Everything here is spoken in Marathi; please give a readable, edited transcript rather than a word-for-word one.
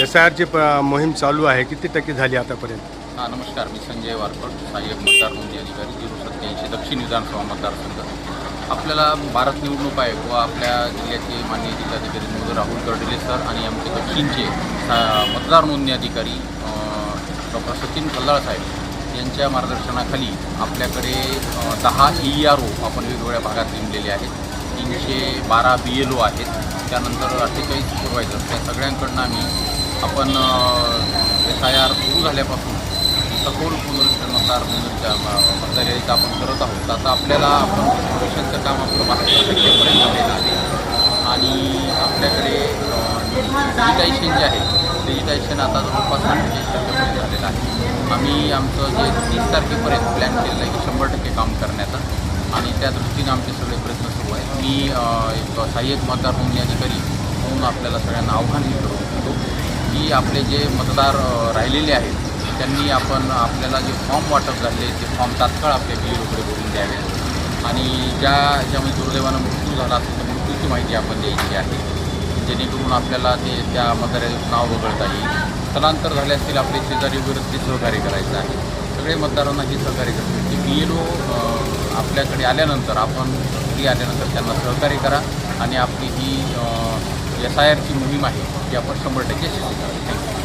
SIRची मोहीम चालू आहे, किती टक्के झाली आतापर्यंत? नमस्कार. मी संजय वारकर, सहाय्यक मतदार नोंदणी अधिकारी 087 दक्षिण विधानसभा मतदारसंघ. आपल्याला भारत निवडणूक आयोग व आपल्या जिल्ह्याचे माननीय जिल्हाधिकारी महोदय राहुल कर्डिले सर आणि आमचे दक्षिणचे मतदार नोंदणी अधिकारी डॉक्टर सचिन खल्लाळ साहेब यांच्या मार्गदर्शनाखाली आपल्याकडे 10 ERO आपण वेगवेगळ्या भागात नेमलेले आहेत. 312 BLO आहेत. त्यानंतर 48 सुपरवायझर. त्या सगळ्यांकडनं आपण SIR सुरू झाल्यापासून सखोल पुनरुत्थान मतदार यादीचं आपण करत आहोत. आता आपल्याला इन्फॉर्मेशनचं काम आपलं 72% झालेलं आहे आणि आपल्याकडे डिजिटायझेशन जे आहे डिजिटायझेशन आता जवळपास 48% झालेलं आहे. आम्ही आमचं जे 30 तारखेपर्यंत प्लॅन केलेलं आहे की 100% काम करण्याचा आणि त्या दृष्टीने आमचे सगळे प्रयत्न सुरू आहेत. मी एक सहाय्यक मतदार नोंदणी अधिकारी म्हणून आपल्याला सगळ्यांना आव्हान हे करू इच्छितो की आपले जे मतदार राहिलेले आहेत त्यांनी आपल्याला जे फॉर्म वाटप झाले ते फॉर्म तात्काळ आपल्या BLOकडे भरून द्यावे आणि ज्यामध्ये दुर्दैवानं मृत्यू झाला असेल तर मृत्यूची माहिती आपण द्यायची आहे, जेणेकरून आपल्याला त्या मतदाराचं नाव वगळता येईल. स्थलांतर झाले असतील आपले शेजारी वगैरे ते सहकार्य करायचं आहे. सगळे मतदारांना हे सहकार्य करतो की BLO आपल्याकडे आल्यानंतर आल्यानंतर त्यांना सहकार्य करा आणि आपली ही SIRची मोहीम आहे ती आपण 100% यशस्वी करा. थँक्यू.